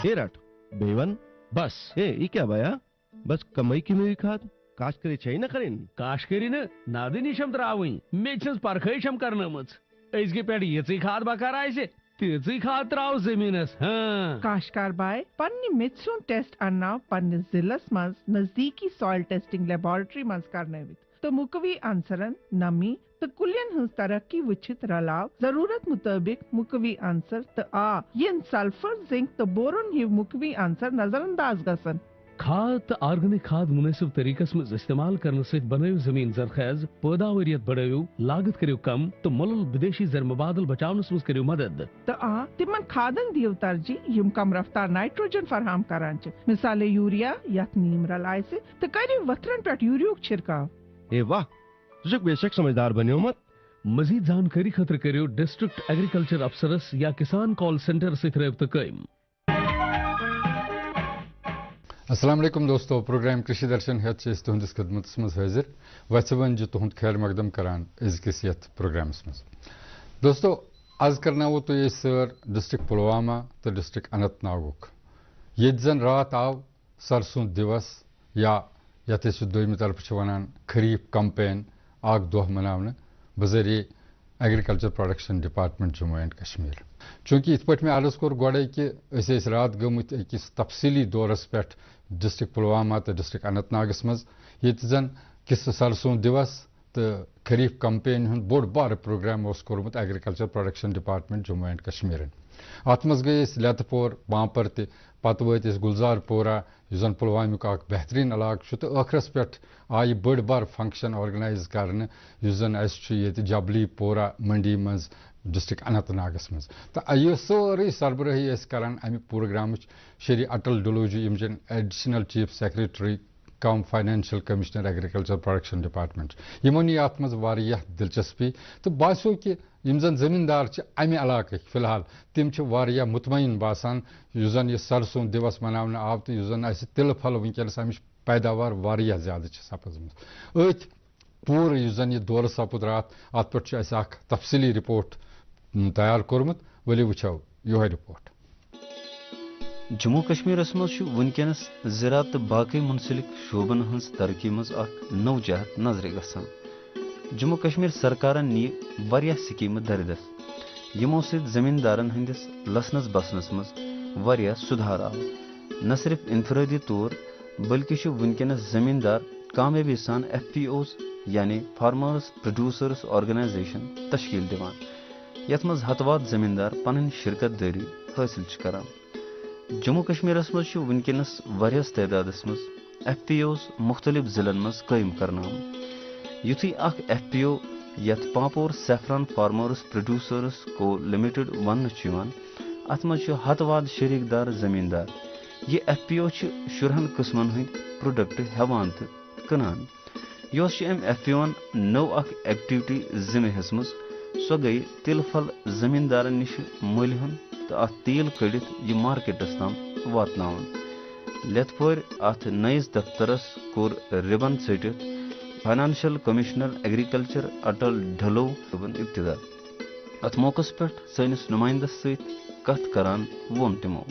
ए रट बेवन बस ये क्या बया बस कमाई की मेरी खाद काश करे चाहिए ना करें काश करिन नाद निशम त्रावई मे परखम करनमच अजगे पे ये खाद बकार आसे तीज खाद त्राव जमीनस हाँ काशकार बाय पन्नी मिथ्सुन टेस्ट अन्ना पन्नी जिलस मज नजदीकी सॉइल टेस्टिंग लेबोरेटरी मज करने तो मुकवी आंसरन नमी तो कुलियन हंस तरक्की विचित रलाव जरूरत मुताबिक मुकवी आंसर तो आ ये सल्फर जिंक तो बोरोन ये मुकवी आंसर नजरअंदाज गसन खाद तो ऑर्गेनिक खाद मुनासिब तरीकस में इस्तेमाल करने से बनायो जमीन जरखेज पैदावारियत बढ़ायो लागत करियो कम तो मुल्क विदेशी जर मुबादल बचावनस में करियो मदद तो आ तिमन खादन दियो तरजी यम कम रफ्तार नाइट्रोजन फराहम करांच मिसाले यूरिया या नीम रलाय से तो करियो वतरन पेट यूरियो छिड़काव ए वाह तुझे बेशक समझदार बनियो मत मजीद जानकारी खतर करियो डिस्ट्रिक्ट एग्रीकल्चर अफसरस या किसान कॉल सेंटर से रब्त कायम। अस्सलाम वालेकुम दोस्तों प्रोग्राम कृषि दर्शन है तुहंदिस खदमत मज हाजिर वचवन जो तुहद खैर मकदम करान अजकिस यथ प्रोग्रामस मज दोस्तों आज करना वो तो ये सर डिस्ट्रिक्ट पुलवामा तो डिस्ट्रिक्ट अनंतनागुक ये जन रात आव सरसों दिवस या यथ दोमी तरफ वन खरीफ कैंपेन आग दोह मनावन बजरिए agriculture production department Jammu and Kashmir चूंकि इत पे मे अर्ज कोर गोड़े कि रात गमत अकिस तफसीली दौरस पे डिस्ट्रिक्ट पुलवामा तो डिस्ट्रिक्ट अनंतनागस मज ये जन किस सरसों दिवस तो खरीफ कैंपेन हूँ बोड़ बार प्रोग्राम कोर्मुत agriculture production department Jammu and Kashmir अत मज गई लेतपोर पांपर पत वत गुलजार पोरा जन पुलवामुक बेहतरीन इलाक तो आखरस पे आई बड़ बार फंक्शन ऑर्गेनाइज करने जन जबली पोरा मंडी मज डिस्ट्रिक्ट अनंतनागस मज तो यह सारी सरबराही करान अमि प्रोग्राम श्री अटल डुलूजी यम additional chief secretary cum financial commissioner agriculture production department यमन यह अत मज वारियाह दिलचस्पी तो बासो कि यम जन जमींदार अमि इलाक फिलहाल तिम वारियाह मुतमईन बासान जन यह सरसों दिवस मनावन आव तो जन तिल फल वनकस अमिच पैदावार वारियाह ज्यादा सपजम अथ पूरे जन यह दौर सपुद रात अत पे तफसीली रिपोर्ट तैयार कोर्मुत वली वुचो यो रिपोर्ट जम्मू कश्मीरस मज वनकस ज़राअत तो बाकी मुंसलिक शोबन हंस तरक्की मज नव जहत नजर गसान जम्मू कश्मीर सरकारन नी वारियाह स्कीम दरदस यमो सत जमींदारन हंदिस लसनस बसनस मज वारियाह सुधार आव न सिर्फ इनफरादी तौर बल्कि वनकस जमींदार कामयाबी सान FPOs यानी फार्मर्स प्रोड्यूसर्स ऑर्गेनाइजेशन तश्कील दिवान यथ मज हतवात जमींदार पन शिरकत दारी हासिल करान जम्मू कश्मीरस मज वनकस वारियास तादादस मज FPOs मुख्तलिफ जिलन मज कायम करना युथी अख FPO यथ पापोर सैफरान फार्मर्स प्रोड्यूसर्स को लिमिटेड वन अत मज हतवाद शरीकदार जमींदार ये FPO शुरहन किस्मन हंद प्रोडक्ट हेवान तो कनान यह FPO नव अख एक्टिविटी जिम्मे मज सो गई तिल फल जमींदार निश मल हन तो अत तेल कड़ित यह मार्केटस तम वातनावन लेतपोर अत नयस दफ्तरस कोर रिबन छटित financial commissioner agriculture Atal Dulloo इब्तिदा अत मौकस पे सैनिस नुमाइंदस सत कथ करान वोन तिमो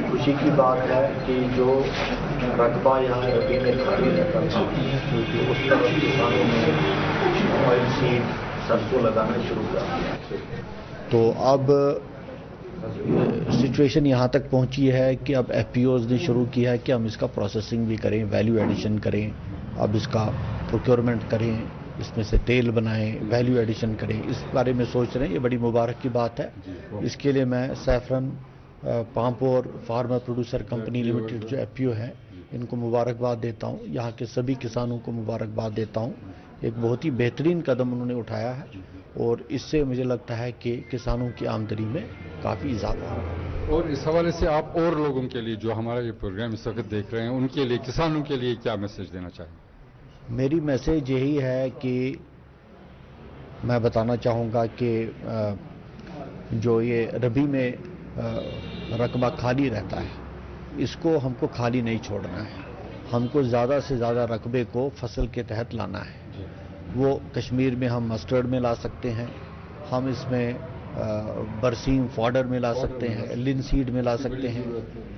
खुशी की बात है कि जो रकबा यहाँ रबी में खाली रहता था क्योंकि उस तरफ किसानों ने ऑयल सीड सरसों लगाना शुरू किया तो अब सिचुएशन यहाँ तक पहुँची है कि अब FPOs ने शुरू किया है कि हम इसका प्रोसेसिंग भी करें, वैल्यू एडिशन करें, अब इसका प्रोक्योरमेंट करें, इसमें से तेल बनाएं, वैल्यू एडिशन करें, इस बारे में सोच रहे हैं। ये बड़ी मुबारक की बात है। इसके लिए मैं saffron Pampore farmer producer company limited जो FPO है इनको मुबारकबाद देता हूँ, यहाँ के सभी किसानों को मुबारकबाद देता हूँ। एक बहुत ही बेहतरीन कदम उन्होंने उठाया है और इससे मुझे लगता है कि किसानों की आमदनी में काफ़ी इजाफा होगा। और इस हवाले से आप और लोगों के लिए जो हमारा ये प्रोग्राम इस वक्त देख रहे हैं उनके लिए, किसानों के लिए क्या मैसेज देना चाहेंगे? मेरी मैसेज यही है कि मैं बताना चाहूँगा कि जो ये रबी में रकबा खाली रहता है, इसको हमको खाली नहीं छोड़ना है। हमको ज़्यादा से ज़्यादा रकबे को फसल के तहत लाना है। वो कश्मीर में हम मस्टर्ड में ला सकते हैं, हम इसमें बरसीम फॉडर में ला सकते हैं, लिनसीड में ला सकते हैं,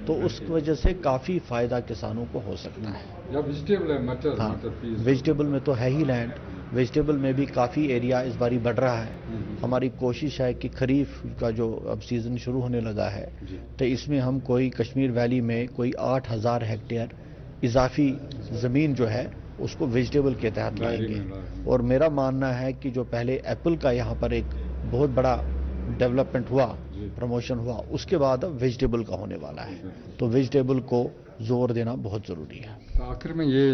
तो उस वजह से काफ़ी फ़ायदा किसानों को हो सकता है। या वेजिटेबल है, मटर, हाँ, मटर पीस। वेजिटेबल में तो है ही लैंड, वेजिटेबल में भी काफ़ी एरिया इस बारी बढ़ रहा है। हमारी कोशिश है कि खरीफ का जो अब सीज़न शुरू होने लगा है, तो इसमें हम कोई कश्मीर वैली में कोई 8,000 हेक्टेयर इजाफी ज़मीन जो है उसको वेजिटेबल के तहत लाएंगे। और मेरा मानना है कि जो पहले एप्पल का यहाँ पर एक बहुत बड़ा डेवलपमेंट हुआ, प्रमोशन हुआ, उसके बाद अब वेजिटेबल का होने वाला है, तो वेजिटेबल को जोर देना बहुत ज़रूरी है। तो आखिर में ये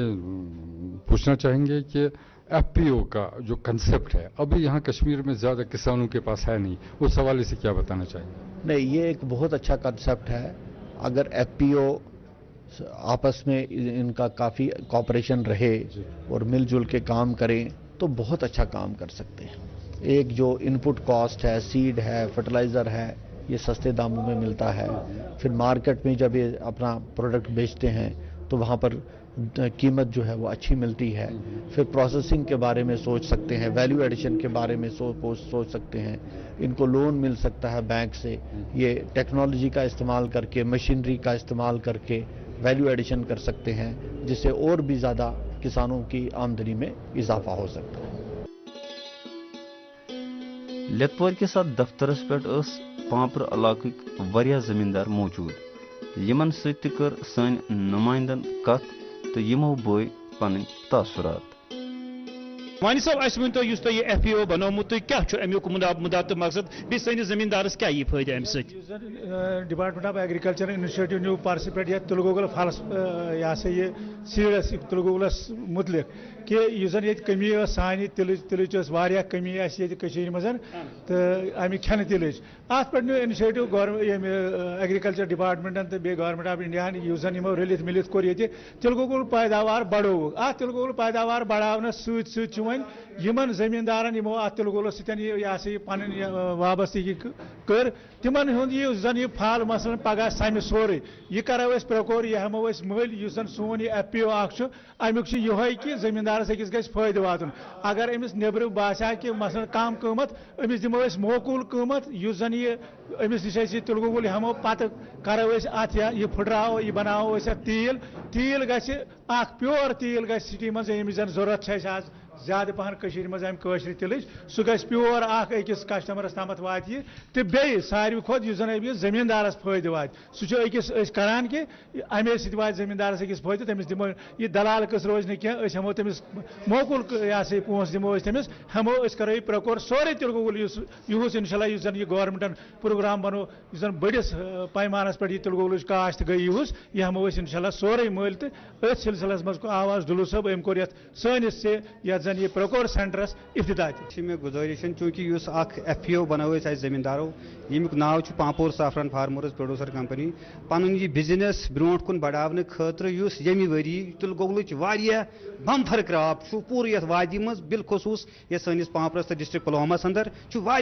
पूछना चाहेंगे कि एफपीओ का जो कंसेप्ट है अभी यहाँ कश्मीर में ज़्यादा किसानों के पास है नहीं, उस हवाले से क्या बताना चाहेंगे? नहीं, ये एक बहुत अच्छा कंसेप्ट है। अगर एफपीओ आपस में इनका काफ़ी कॉपरेशन रहे और मिलजुल के काम करें तो बहुत अच्छा काम कर सकते हैं। एक जो इनपुट कॉस्ट है, सीड है, फर्टिलाइज़र है, ये सस्ते दामों में मिलता है। फिर मार्केट में जब ये अपना प्रोडक्ट बेचते हैं तो वहाँ पर कीमत जो है वो अच्छी मिलती है। फिर प्रोसेसिंग के बारे में सोच सकते हैं, वैल्यू एडिशन के बारे में सोच सकते हैं। इनको लोन मिल सकता है बैंक से, ये टेक्नोलॉजी का इस्तेमाल करके, मशीनरी का इस्तेमाल करके वैल्यू एडिशन कर सकते हैं, जिससे और भी ज़्यादा किसानों की आमदनी में इजाफा हो सकता है। लेतपोर के साथ दफ्तरस पेट पांपर इलाक वारिया जमींदार मौजूद, यमन सत कर सन नुमाइंदन कथ तो यमो बोय पन तासुरात। वानी साहब अस वन तो एफपीओ बनोमुत तो क्या अमुक मुदा तो मकसद बे सैनिस जमींदारस क्या यह फायदा अम डिपार्टमेंट ऑफ एग्रीकल्चर इनिशिएटिव न्यू पार्टिसिपेट या तुलगोगल फलस यह ये सीडस तुलगोगलस मुतलिक कि ये कमी सान तिलच कमी मज तो अमिक खेन तिलच अत पे न्यू इनिशिएटिव एग्रीकल्चर डिपार्टमेंटन तो बे गवर्नमेंट ऑफ इंडिया यमो रलित मिलित कोर ये तिलगोगल पैदावार बढ़ो अत तिलगोगल पैदावार बढ़ाने वन जमींदारन यमो अत तिलगोगल सह पन वाबस्तगी कर तिमन हुन यह फल मसलन पगह सम सोरे यह करो प्रोकोर यह हमो मल जन सोन यह एफपीओ अमुक यह कि जमींदारस अकिस गि फायदे वातुन। अगर अमिस नेबर बासा कि मसलन कम कीमत अमिस दिमो मोकूल कीमत जन यह अमिस नश तिलगोगल हमो पत करो अत यह फुटराओ यह बनाओ तेल तेल गि प्योर तेल गि सिटी मज यमिस जन जरूरत आज ज्यादा पहन मज अम कशर तिलच सह गि प्योर अकिस कस्टमरस तमत वात तो बे सारे खोत जन अमिस जमींदारस फायदे वात सह करान कि अमे सत वात जमींदारस अकिस फायदे तमिस दिमो यह दलाल कस रोज न कह हमो तमिस मोकुल पोस दिमो तमिस हमो करो प्रोकोर सोरे तिलगोगल यूस इंशाल्लाह जन यह गवर्नमेंटन प्रोग्राम बनो जन बड़िस पैमानस पे तिलगोगल काश्त गई यूस यह हमो इंशाल्लाह सोरे मल तो अथ सिलसिलस मज आवाज डुलू सब अम कोर सनिस से जन ये प्रोकोर सेंटरस इफ्तिताह मे गुजारिश चूंकि एफपीओ बनोव जमींदारों यमुक नाव Pampore saffron farmers producer company पन यह बिजनेस ब्रोट कुन बढ़ाने खतर यमि वरी तिलगोगल बम्फर क्रॉप पूरे ये वादी मज बिलखसूस ये सनिस पांपरस तो डिस्ट्रिक्ट पुलवामास अंदर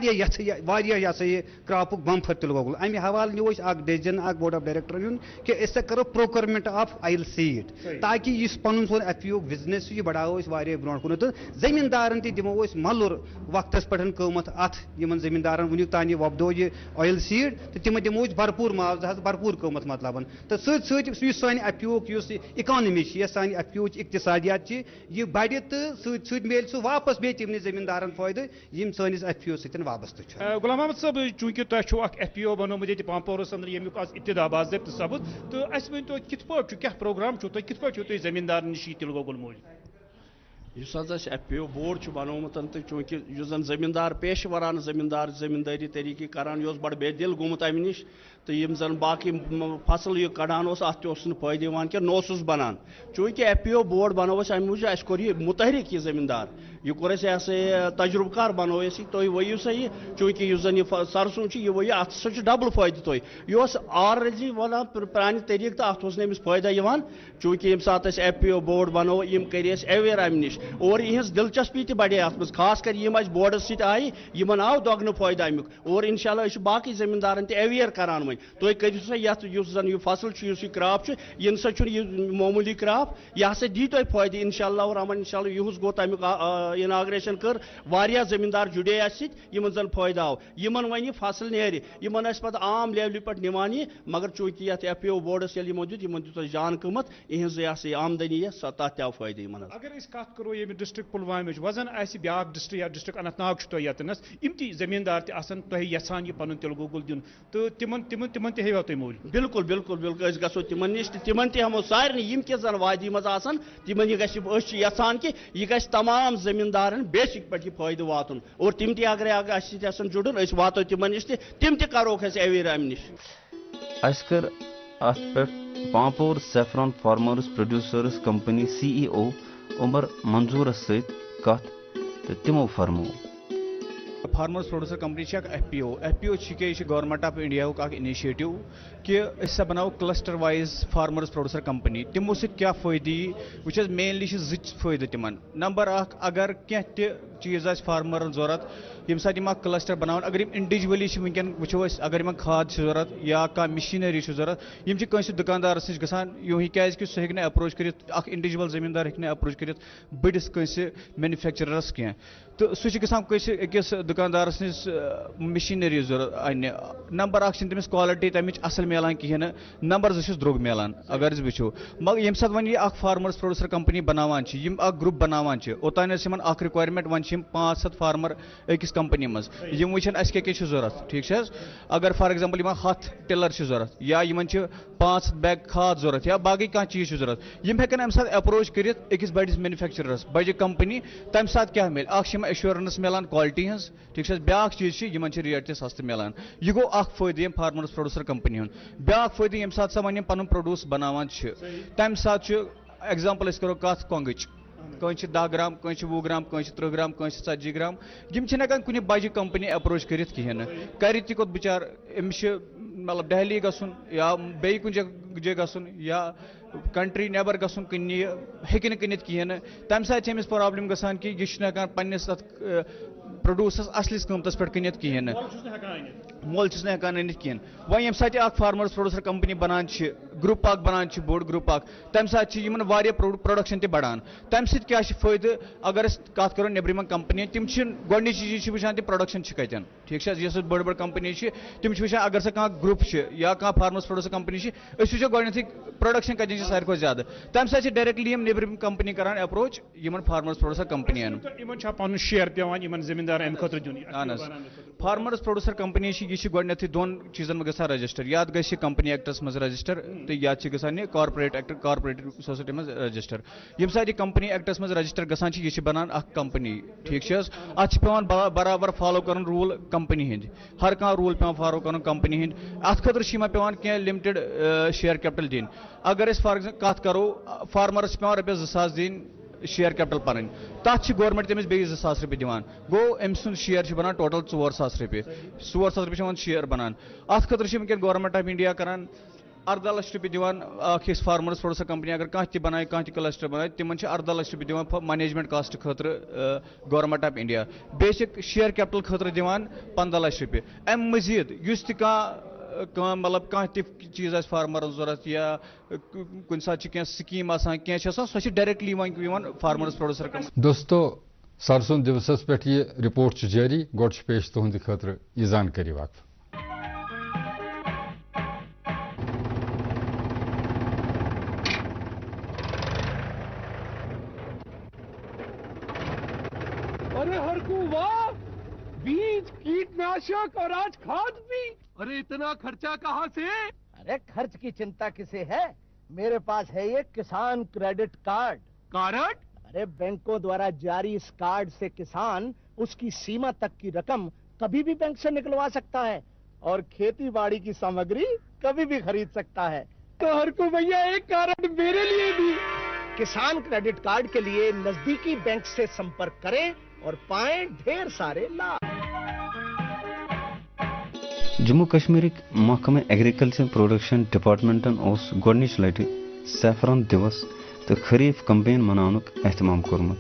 यह क्रॉप बम्फर तिलगोगल अमे हवाले नो डिसीजन बोर्ड ऑफ डायरेक्टर यून कि करो प्रोक्योरमेंट ऑफ आयल सीड ताकि इस पन सोन एफपीओ बिजनेस यह बढ़ाओ ब्रो कुन तो जमींदारन दिमो मलुर वक्तस पे कीमत अत जमींदारन वुनिक तान वपदो यह ऑयल सीड तो तिम दिमो भरपूर मुआवजा भरपूर कीमत मतलब तो सान एफपीओ इकानमी सान एफपीओ इक्तिसादियात यह बढ़ तो मेल सह वापस बे तिमन जमींदारन फायदे यम सनिस एफपीओ सतन वाबस्त। गुलाम अहमद साहब चूंकि तुम एफपीओ बनोमुत ये पांपोरस अंदर यमुक इब्तिदा बाज़ाब्त सबुत तो अस वन तो कित क्या प्रोग्राम कित पे जमींदार नश तिलगोगल मोल एफपीओ बोर्ड बनोमुत तो चूंकि जन जमींदार पेशवरान जमींदारी तरीके करान बड़ बेदिल गोमुत अमि नश तो यम जन बाकी फसल यह कड़ान अत फायदे कि न बनान चूंकि FPO बोर्ड बनो अमि मूजूब अस कोर यह मुतहरिक यह जमींदार यह कोर तजुर्बकार बनो तुम वो सा यह चूंकि जन यह सरसों यह वो अत डबल फायदे तुम यह ऑलरेडी वन प्रान तरीक तो अत नमिस फायदा चूंकि ये सात FPO बोर्ड बनो यम कर अवेयर अमि निश और यह दिलचस्पी तह बढ़े अत खास कर यम बोर्डस सत आये यमन आव दोगन फायदा अमुक और इंशाल्लाह बाकी जमींदारन तह अवेयर करान वन तुम करू सा यन यह फसल यह क्रॉप यह सा मामूली क्रॉप यह हसा दी तुम फायदे इंशाल्लाह रहमान इंशाल्लाह युस गो तमुक इनाग्रेशन कर वारिया जमींदार जुड़े सत जन फायदा आव यमन वन यह फसल नेर यमन पे आम लेवल पे निमान यह मगर चूंकि ये FPO बोर्डस यमो दित जान कमत यह आमदनी तथ आव फायदे अगर कत करो ये डिस्ट्रिक्ट पुलवाम वजन ब्या डिस्ट्रिक्ट या डिस्ट्रिक्ट अनंतनाग तुम यतनस इम ती जमींदार तुम यसान यह पन तिल गोगुल दिन तो तिमन तहवा तुम मूल बिल्कुल बिल्कुल बिल्कुल गो तिमन नश तिमन तमो सारे यम कि जन वादी मज तिमन यह यसान कि यह ग तमाम जमींदारन बेसिक पे फायदे वातन और तिम अगर जुड़न वातो तिमन नश तिम तरोक अवेयर अमि निश कर अत पे Pampore saffron farmers producers company CEO Umar मंजूरस सत तिमो फरमो farmers producer company FPO government of India initiative कि बनाओ cluster wise farmers producer company तमो क्या फायदे वो मेनली फायदे तिमन नंबर अगर क्या चीज फार्मरन जरूरत यम सात क्लस्टर बनावन अगर इंडिविजुअली वनकन वो अगर खाद जरूरत या कह मशीनरी जरूरत यम दुकानदारस नश गसान यूं क्या सह हे अप्रोच कर इंडिविजुअल जमींदार हे अप्रोच कर बड़िस मैन्युफैक्चरस कह तो सह अकिस दुकानदारस नश मशीनरी जरूरत अने नंबर तमिस क्वालिटी तमिच असल मिलान कहें नंबर जो द्रोग मिलान अगर वो मगर यम सात वन यह फार्मर्स प्रोड्यूसर कंपनी बनावान ग्रुप बनावान ओतान रिक्वायरमेंट वन 500 फार्मर अकिस कंपनी मज यम वचन अस क्या जरूरत ठीक अगर फॉर एग्जांपल 100 टिलर जरूरत या 5 बैग खाद जरूरत या बाकी कह चीज जरूरत यम हेकन अमि साथ अप्रोच कर अकिस बड़िस मैन्युफैक्चरस बजि कंपनी तम साथ क्या मिल एश्योरेंस मिलान क्वालिटी हज ठीक ब्या चीज रेट ते सस्त मिलान यह गो फायदे फार्मर्स प्रोड्यूसर कंपनी हूं ब्या फायदे यम साथ वन पन प्रोड्यूस बनावान तम साथ एग्जांपल करो कत कोंगच कह 10 ग्राम कह 20 ग्राम कह 30 ग्राम कह 40 ग्राम यम कुछ बजि कंपनी अप्रोच कर कर कोत बिचार अमिस मतलब दिल्ली गसन या बे कुछ जगह गसन या कंट्री नेबर गसन कन हेन कनित कहें तम सात प्रॉब्लम गसान कि यह पन्निस प्रोड्यूस असलिस कीमतस पे कनित कहें मोल हेकान अनित कहें वह यम सात फार्मर्स प्रोड्यूसर कंपनी बनान ग्रुप बनान बोड़ ग्रुप तम सात प्रोडक्शन तह बढ़ान तम क्या फायदे अगर कत करो नेबरिम कंपनी तम गोडनी चीज वुचान तम प्रोडक्शन कतन ठीक है बड़ बड़ कंपनी तम वुचान अगर सह ग्रुप या फार्मर्स प्रोड्यूसर कंपनी वो गोडनी प्रोडक्शन कतन सारे को ज्यादा तम सात डायरेक्टली नेबरिम कंपनी करान अप्रोच फार्मर्स प्रोड्यूसर कंपनी पन शेयर पे जमींदार फार्मर्स प्रोड्यूसर कंपनी यह गोडनथ दोन चीजन में गसान रजिस्टर या गि कंपनी एक्टस मज रजिस्टर तो या गसान कॉर्पोरेट एक्ट कॉर्पोरेटिव सोसाइटी मज रजिस्टर यम सात यह कंपनी एक्टस मज रजिस्टर गसान यह बनान कंपनी ठीक अत पेवान बराबर फॉलो कर रूल कंपनी हंद हर कह रूल पे फॉलो कर कंपनी हंद अत खतर पेवान क्या लिमिटेड शेयर कैपिटल दिन अगर फॉर एग्जाम्पल कत करो फार्मरस पेवान रपस 2000 दिन शेयर कैपिटल पन तथ गवर्नमेंट तमिस बे 2000 रुपये दिवान गो अम सुन शेयर बनान टोटल 4000 रुपये 4000 रुपये शेयर बनान अत खतर वनकन गवर्नमेंट ऑफ इंडिया करान 18 लाख रुपये दिवान फार्मर्स प्रोड्यूसर कंपनी अगर कह बनाए कह क्लस्टर बनाए तिमन 18 लाख रुपये दिवान मैनेजमेंट कास्ट खतर government of India basic share capital खतर दिवान 15 लाख रुपये अम मजीद युस मतलब कह चीज फार्मर जरूरत या कुन सात स्कीम सह directly one farmers producer company दोस्तों सरसों दिवस पे यह रिपोर्ट जारी गोड पेश तुहद खतर यह जानकारी वक्फ अरे हरकू वाह बीज कीटनाशक और आज खाद भी अरे इतना खर्चा कहाँ से अरे खर्च की चिंता किसे है मेरे पास है ये किसान क्रेडिट कार्ड अरे बैंकों द्वारा जारी इस कार्ड से किसान उसकी सीमा तक की रकम कभी भी बैंक से निकलवा सकता है और खेती बाड़ी की सामग्री कभी भी खरीद सकता है। तो हर को भैया एक कार्ड मेरे लिए भी। किसान क्रेडिट कार्ड के लिए नजदीकी बैंक से संपर्क करें और पाएं ढेर सारे लाभ। जम्मू कश्मीर महकमे एग्रीकल्चर प्रोडक्शन डिपार्टमेंटन गोडनिच लटि सैफरान दिवस तो खरीफ कम्पेन मनानुक एहतमाम कोरमुत।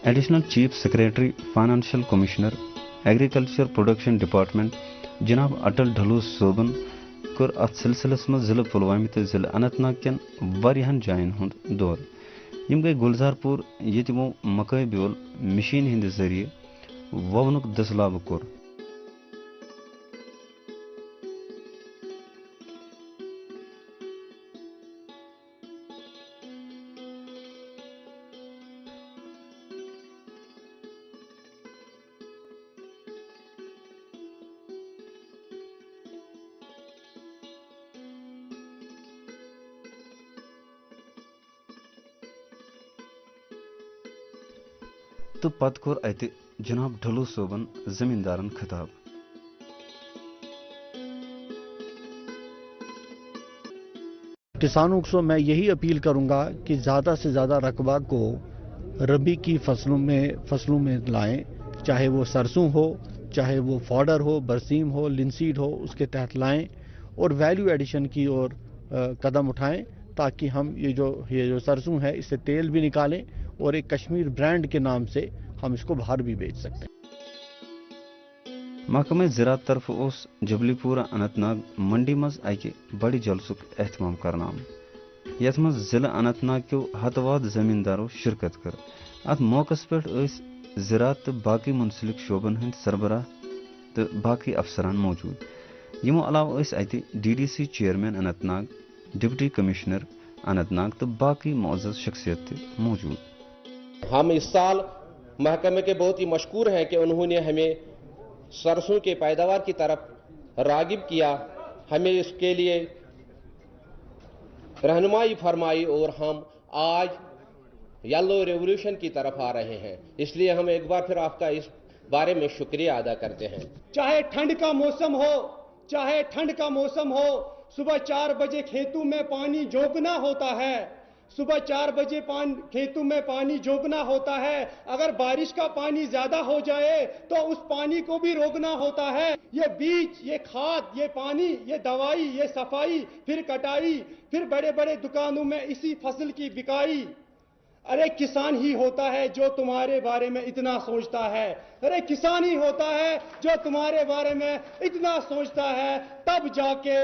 Additional chief secretary financial commissioner agriculture production department जनाब अटल ढलूस सोबन कोर अत सिलसिलस मज जिले पुलवामा तो जिले अनंतनाग केन वारियाहन जायन हुंद दौर। यम गई गुलजारपुर ये तमो मकई ब्योल मशीन हिंद जरिए ववनुक दसलाव कोर। तो पत कोर अति जनाब ढलू सोबन जमींदारन खिताब। किसानों को मैं यही अपील करूंगा कि ज़्यादा से ज़्यादा रकबा को रबी की फसलों में लाएं, चाहे वो सरसों हो, चाहे वो फॉडर हो, बरसीम हो, लिनसीड हो, उसके तहत लाएं और वैल्यू एडिशन की ओर कदम उठाएं ताकि हम ये जो सरसों है इससे तेल भी निकालें और एक कश्मीर ब्रांड के नाम से हम इसको बाहर भी बेच सकते हैं। महकमे ज़राअत तरफ उस जबलीपुरा अनंतनाग मंडी मज अकि बड़ी जलसुक एहतमाम करना यथ मज जिला अनंतनाग के हतवाद जमींदारों शिरकत कर। अत मौकस पे ज़राअत तो बाकी मुंसलिक शोबन हंद सरबराह तो बाकी अफसरान मौजूद। यमो अलावा अति DDC chairman Anantnag, deputy commissioner Anantnag तो बाकी मौजूद शख्सियत मौजूद। हम इस साल महकमे के बहुत ही मशकूर हैं कि उन्होंने हमें सरसों के पैदावार की तरफ रागिब किया, हमें इसके लिए रहनुमाई फरमाई और हम आज येलो रेवोल्यूशन की तरफ आ रहे हैं। इसलिए हम एक बार फिर आपका इस बारे में शुक्रिया अदा करते हैं। चाहे ठंड का मौसम हो, सुबह 4 बजे खेतों में पानी जोगना होता है, सुबह 4 बजे खेतों में पानी जोगना होता है। अगर बारिश का पानी ज्यादा हो जाए तो उस पानी को भी रोकना होता है। ये बीज, ये खाद, ये पानी, ये दवाई, ये सफाई, फिर कटाई, फिर बड़े बड़े दुकानों में इसी फसल की बिकाई। अरे किसान ही होता है जो तुम्हारे बारे में इतना सोचता है, अरे किसान ही होता है जो तुम्हारे बारे में इतना सोचता है, तब जाके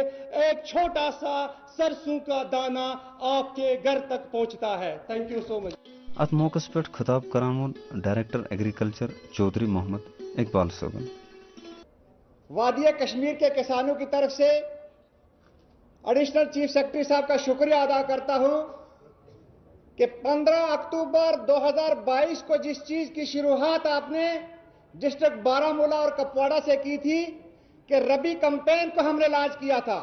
एक छोटा सा सरसों का दाना आपके घर तक पहुंचता है। Thank you so much. अत मौकस पे खिताब करान डायरेक्टर एग्रीकल्चर चौधरी मोहम्मद इकबाल सोबन। वादिया कश्मीर के किसानों की तरफ से एडिशनल चीफ सेक्रेटरी साहब का शुक्रिया अदा करता हूं कि 15 अक्टूबर 2022 को जिस चीज की शुरुआत आपने डिस्ट्रिक्ट बारामूला और कपवाड़ा से की थी कि रबी कैंपेन को हमने लॉन्च किया था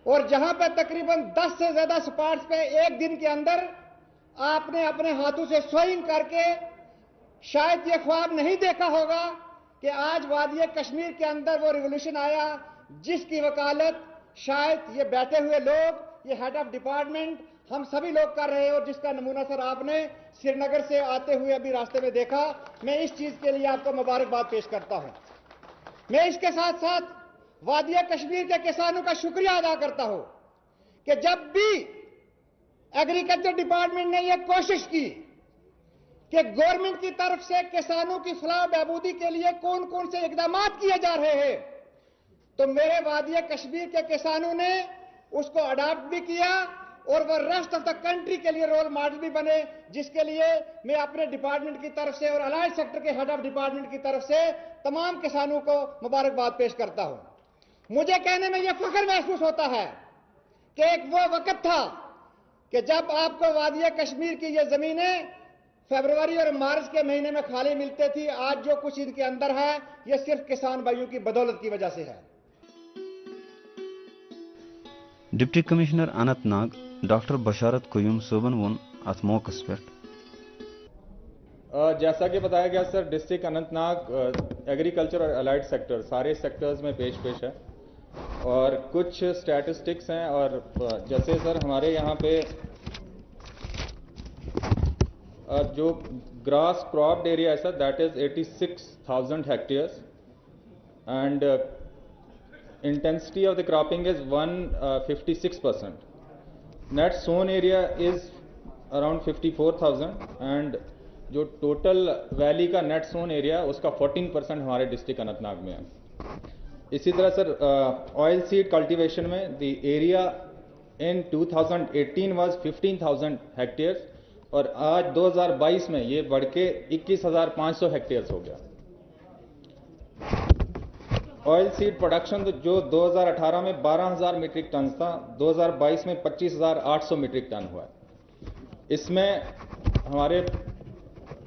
और जहां पे तकरीबन 10 से ज्यादा स्पॉट्स पे एक दिन के अंदर आपने अपने हाथों से सोइंग करके शायद ये ख्वाब नहीं देखा होगा कि आज वादिया कश्मीर के अंदर वो रिवोल्यूशन आया जिसकी वकालत शायद ये बैठे हुए लोग, ये हेड ऑफ डिपार्टमेंट, हम सभी लोग कर रहे हैं और जिसका नमूना सर आपने श्रीनगर से आते हुए अभी रास्ते में देखा। मैं इस चीज के लिए आपको मुबारकबाद पेश करता हूं। मैं इसके साथ साथ वादिया कश्मीर के किसानों का शुक्रिया अदा करता हूं कि जब भी एग्रीकल्चर डिपार्टमेंट ने यह कोशिश की कि गवर्नमेंट की तरफ से किसानों की फलाह बहबूदी के लिए कौन कौन से इकदाम किए जा रहे हैं, तो मेरे वादिया कश्मीर के किसानों ने उसको अडॉप्ट भी किया और वह रेस्ट ऑफ द कंट्री के लिए रोल मॉडल भी बने, जिसके लिए मैं अपने डिपार्टमेंट की तरफ से और अलाइड सेक्टर के हेड ऑफ डिपार्टमेंट की तरफ से तमाम किसानों को मुबारकबाद पेश करता हूं। मुझे कहने में यह फख्र महसूस होता है कि एक वो वक्त था कि जब आपको वादिया कश्मीर की ये जमीनें फरवरी और मार्च के महीने में खाली मिलती थी। आज जो कुछ इनके अंदर है यह सिर्फ किसान भाइयों की बदौलत की वजह से है। डिप्टी कमिश्नर अनंतनाग डॉक्टर बशारत कुयूम सोबन वोन अत मौकस पे जैसा कि बताया गया सर, डिस्ट्रिक्ट अनंतनाग एग्रीकल्चर और अलाइड सेक्टर सारे सेक्टर्स में पेश है और कुछ स्टैटिस्टिक्स हैं। और जैसे सर हमारे यहाँ पे जो ग्रास क्रॉप्ड एरिया है sir, that is 86,000 hectares and intensity of the cropping is 156%. Net sown area is around 54,000 and जो टोटल वैली का नेट सोन एरिया उसका 14% हमारे डिस्ट्रिक्ट अनंतनाग में है। इसी तरह सर ऑयल सीड कल्टीवेशन में the area in 2018 was 15,000 hectares और आज 2022 में ये बढ़ के 21,500 हेक्टेयर्स हो गया। ऑयल सीड प्रोडक्शन जो 2018 में 12,000 मीट्रिक टन था, 2022 में 25,800 मीट्रिक टन हुआ है। इसमें हमारे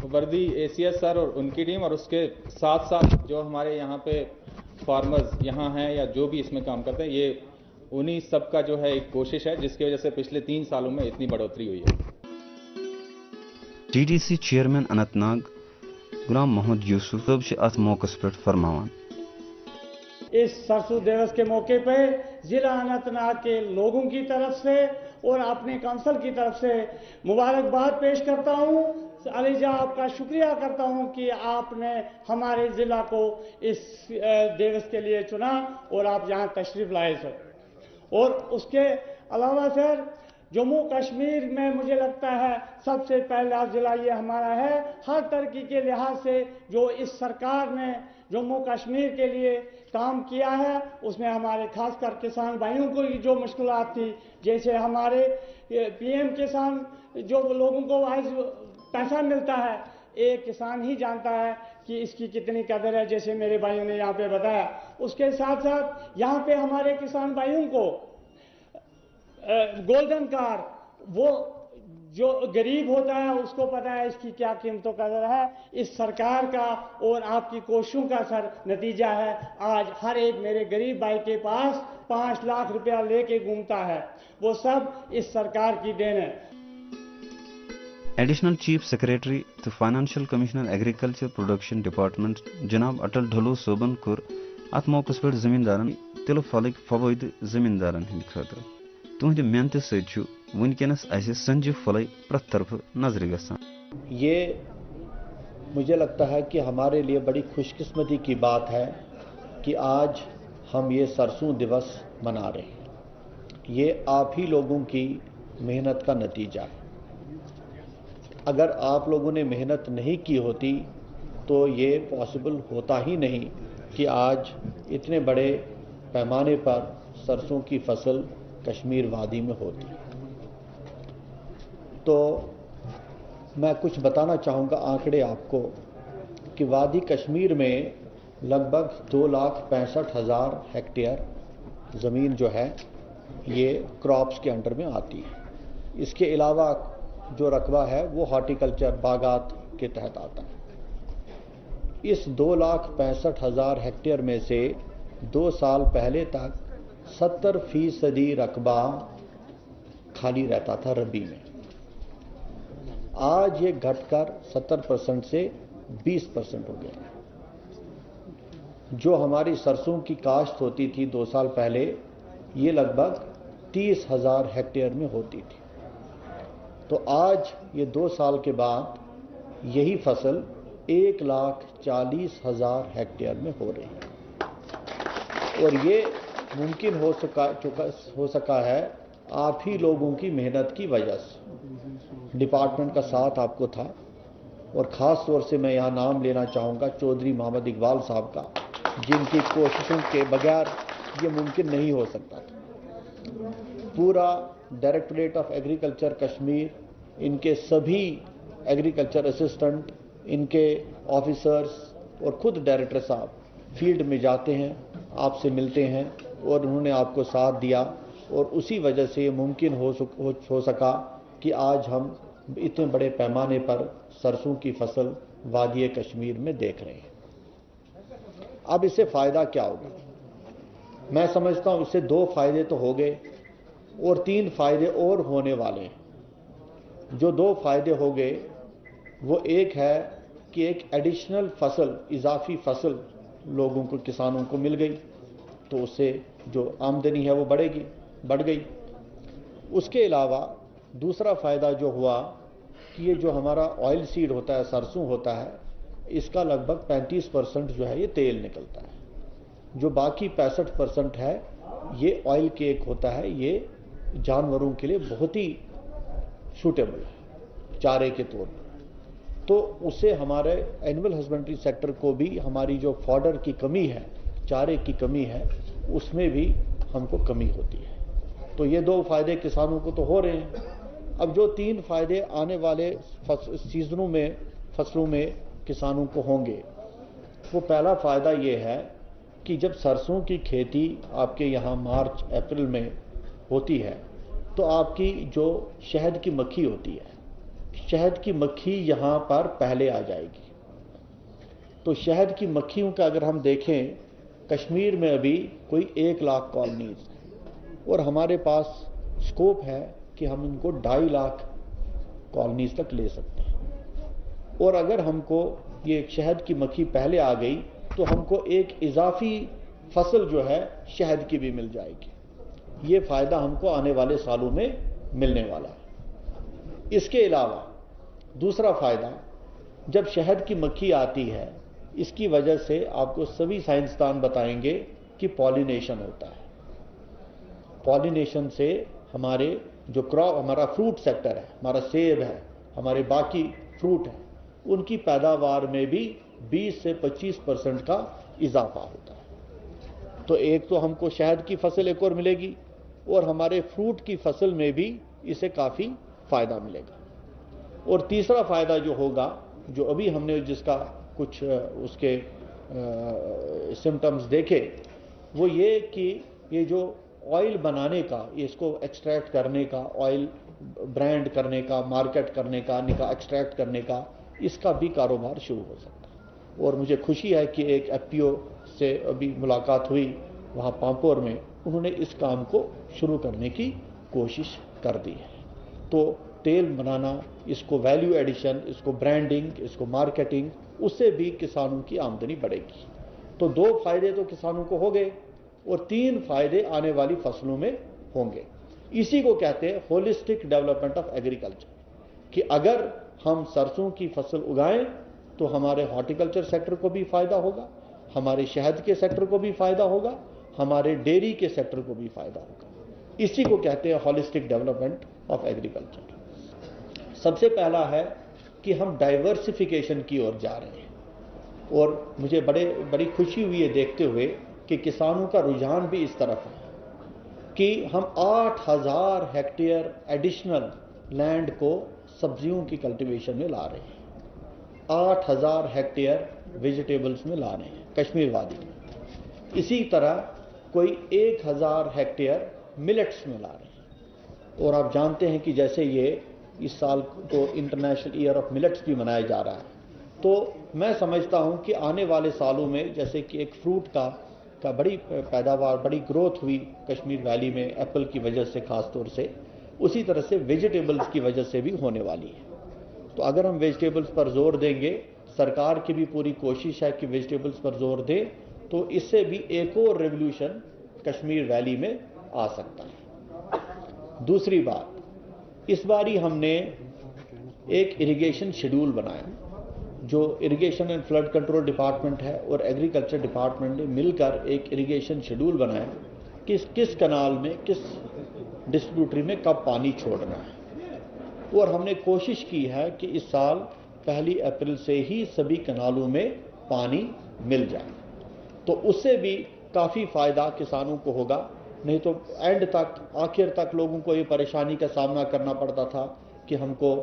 वर्दी एसीएस सर और उनकी टीम और उसके साथ साथ जो हमारे यहाँ पे फार्मर्स यहाँ हैं या जो भी इसमें काम करते हैं, ये उन्हीं सबका जो है एक कोशिश है जिसकी वजह से पिछले 3 सालों में इतनी बढ़ोतरी हुई है। TDC चेयरमैन अनंतनाग गुलाम मोहम्मद यूसुफ साहब से अत मौके पर फरमावान। इस सरसों दिवस के मौके पर जिला अनंतनाग के लोगों की तरफ से और अपने काउंसिल की तरफ से मुबारकबाद पेश करता हूं। अलीजा, आपका शुक्रिया करता हूं कि आपने हमारे जिला को इस दिवस के लिए चुना और आप यहां तशरीफ लाए सर। और उसके अलावा सर जम्मू कश्मीर में मुझे लगता है सबसे पहला जिला ये हमारा है। हर तरक्की के लिहाज से जो इस सरकार ने जम्मू कश्मीर के लिए काम किया है उसमें हमारे खासकर किसान भाइयों को जो मुश्किलात थी, जैसे हमारे PM किसान जो लोगों को आज पैसा मिलता है, एक किसान ही जानता है कि इसकी कितनी कदर है, जैसे मेरे भाइयों ने यहाँ पे बताया। उसके साथ साथ यहाँ पे हमारे किसान भाइयों को गोल्डन कार्ड, वो जो गरीब होता है उसको पता है इसकी क्या कीमतों का कदर है। इस सरकार का और आपकी कोशिशों का सर नतीजा है आज हर एक मेरे गरीब भाई के पास 5 लाख रुपया लेके घूमता है। वो सब इस सरकार की देन है। एडिशनल चीफ सेक्रेटरी तो financial commissioner agriculture production department जनाब अटल ढलो सोबन कोर अत मौके पर जमींदारन तिल फलक फवैद जमींदारन हिंद खतर तुहद मेहनत सु वनकस संजय फल प्रत तरफ नजर गसान। ये मुझे लगता है कि हमारे लिए बड़ी खुशकिस्मती की बात है कि आज हम ये सरसों दिवस मना रहे हैं। ये आप ही लोगों की मेहनत का नतीजा है। अगर आप लोगों ने मेहनत नहीं की होती तो ये पॉसिबल होता ही नहीं कि आज इतने बड़े पैमाने पर सरसों की फसल कश्मीर वादी में होती। तो मैं कुछ बताना चाहूँगा आंकड़े आपको कि वादी कश्मीर में लगभग 2,65,000 हेक्टेयर ज़मीन जो है ये क्रॉप्स के अंडर में आती है। इसके अलावा जो रकबा है वो हॉर्टिकल्चर बागात के तहत आता है। इस 2,65,000 हेक्टेयर में से 2 साल पहले तक 70% रकबा खाली रहता था रबी में। आज ये घटकर 70% से 20% हो गया। जो हमारी सरसों की काश्त होती थी 2 साल पहले, ये लगभग 30,000 हेक्टेयर में होती थी। तो आज ये 2 साल के बाद यही फसल 1,40,000 हेक्टेयर में हो रही है। और ये मुमकिन हो सका है आप ही लोगों की मेहनत की वजह से। डिपार्टमेंट का साथ आपको था और ख़ास तौर से मैं यहाँ नाम लेना चाहूँगा चौधरी मोहम्मद इकबाल साहब का, जिनकी कोशिशों के बगैर ये मुमकिन नहीं हो सकता था। पूरा डायरेक्टरेट ऑफ एग्रीकल्चर कश्मीर, इनके सभी एग्रीकल्चर असिस्टेंट, इनके ऑफिसर्स और खुद डायरेक्टर साहब फील्ड में जाते हैं, आपसे मिलते हैं और उन्होंने आपको साथ दिया और उसी वजह से ये मुमकिन हो सका कि आज हम इतने बड़े पैमाने पर सरसों की फसल वादी कश्मीर में देख रहे हैं। अब इससे फ़ायदा क्या होगा? मैं समझता हूँ इससे 2 फ़ायदे तो हो गए और 3 फ़ायदे और होने वाले हैं। जो 2 फ़ायदे हो गए वो एक है कि एक एडिशनल फसल, इजाफी फसल लोगों को, किसानों को मिल गई, तो उससे जो आमदनी है वो बढ़ गई। उसके अलावा दूसरा फ़ायदा जो हुआ कि ये जो हमारा ऑयल सीड होता है, सरसों होता है, इसका लगभग 35% जो है ये तेल निकलता है। जो बाकी 65% है ये ऑयल केक होता है। ये जानवरों के लिए बहुत ही सूटेबल है चारे के तौर पर। तो उससे हमारे एनिमल हस्बेंड्री सेक्टर को भी हमारी जो फॉडर की कमी है, चारे की कमी है, उसमें भी हमको कमी होती है। तो ये 2 फायदे किसानों को तो हो रहे हैं। अब जो 3 फायदे आने वाले सीजनों में, फसलों में किसानों को होंगे, वो पहला फायदा ये है कि जब सरसों की खेती आपके यहाँ मार्च अप्रैल में होती है, तो आपकी जो शहद की मक्खी होती है, शहद की मक्खी यहाँ पर पहले आ जाएगी। तो शहद की मक्खियों का अगर हम देखें, कश्मीर में अभी कोई 1 लाख कॉलोनीज हैं और हमारे पास स्कोप है कि हम इनको 2.5 लाख कॉलोनीज तक ले सकते हैं। और अगर हमको ये शहद की मक्खी पहले आ गई तो हमको एक इजाफी फसल जो है शहद की भी मिल जाएगी। ये फायदा हमको आने वाले सालों में मिलने वाला है। इसके अलावा दूसरा फायदा, जब शहद की मक्खी आती है, इसकी वजह से आपको सभी साइंसदान बताएंगे कि पॉलिनेशन होता है। पॉलिनेशन से हमारे जो क्रॉप, हमारा फ्रूट सेक्टर है, हमारा सेब है, हमारे बाकी फ्रूट है, उनकी पैदावार में भी 20 से 25% का इजाफा होता है। तो एक तो हमको शहद की फसल एक और मिलेगी और हमारे फ्रूट की फसल में भी इसे काफ़ी फायदा मिलेगा। और तीसरा फायदा जो होगा, जो अभी हमने जिसका कुछ उसके सिम्टम्स देखे, वो ये कि ये जो ऑयल बनाने का, इसको एक्सट्रैक्ट करने का, ऑयल ब्रांड करने का, मार्केट करने का, एक्सट्रैक्ट करने का, इसका भी कारोबार शुरू हो सकता है। और मुझे खुशी है कि एक FPO से अभी मुलाकात हुई वहाँ पांपोर में, उन्होंने इस काम को शुरू करने की कोशिश कर दी है। तो तेल बनाना, इसको वैल्यू एडिशन, इसको ब्रांडिंग, इसको मार्केटिंग, उससे भी किसानों की आमदनी बढ़ेगी। तो 2 फायदे तो किसानों को हो गए और 3 फायदे आने वाली फसलों में होंगे। इसी को कहते हैं होलिस्टिक डेवलपमेंट ऑफ एग्रीकल्चर, कि अगर हम सरसों की फसल उगाएं तो हमारे हॉर्टिकल्चर सेक्टर को भी फायदा होगा, हमारे शहद के सेक्टर को भी फायदा होगा, हमारे डेयरी के सेक्टर को भी फायदा होगा। इसी को कहते हैं होलिस्टिक डेवलपमेंट ऑफ एग्रीकल्चर। सबसे पहला है कि हम डाइवर्सिफिकेशन की ओर जा रहे हैं और मुझे बड़ी खुशी हुई है देखते हुए कि किसानों का रुझान भी इस तरफ है कि हम 8000 हेक्टेयर एडिशनल लैंड को सब्जियों की कल्टीवेशन में ला रहे हैं, 8000 हेक्टेयर वेजिटेबल्स में ला रहे हैं कश्मीर वादी में। इसी तरह कोई 1000 हेक्टेयर मिलेट्स में ला रहे हैं। और आप जानते हैं कि जैसे ये इस साल को इंटरनेशनल ईयर ऑफ मिलेट्स भी मनाया जा रहा है, तो मैं समझता हूं कि आने वाले सालों में जैसे कि एक फ्रूट का बड़ी पैदावार, बड़ी ग्रोथ हुई कश्मीर वैली में एप्पल की वजह से खास तौर से, उसी तरह से वेजिटेबल्स की वजह से भी होने वाली है। तो अगर हम वेजिटेबल्स पर जोर देंगे, सरकार की भी पूरी कोशिश है कि वेजिटेबल्स पर जोर दे, तो इससे भी एक और रेवोल्यूशन कश्मीर वैली में आ सकता है। दूसरी बात, इस बारी हमने एक इरिगेशन शेड्यूल बनाया, जो irrigation and flood control department है और एग्रीकल्चर डिपार्टमेंट ने मिलकर एक इरिगेशन शेड्यूल बनाया कि किस कनाल में, किस डिस्ट्रीब्यूटरी में कब पानी छोड़ना है। और हमने कोशिश की है कि इस साल 1 अप्रैल से ही सभी कनालों में पानी मिल जाए, तो उससे भी काफ़ी फायदा किसानों को होगा। नहीं तो एंड तक, आखिर तक लोगों को ये परेशानी का सामना करना पड़ता था कि हमको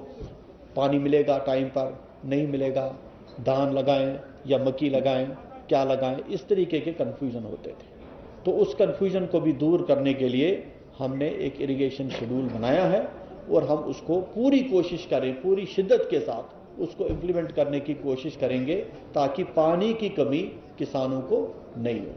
पानी मिलेगा टाइम पर, नहीं मिलेगा, धान लगाएं या मक्की लगाएं, क्या लगाएं, इस तरीके के कन्फ्यूजन होते थे। तो उस कन्फ्यूजन को भी दूर करने के लिए हमने एक इरिगेशन शेड्यूल बनाया है और हम उसको पूरी कोशिश करें, पूरी शिद्दत के साथ उसको इम्प्लीमेंट करने की कोशिश करेंगे ताकि पानी की कमी किसानों को नहीं हो।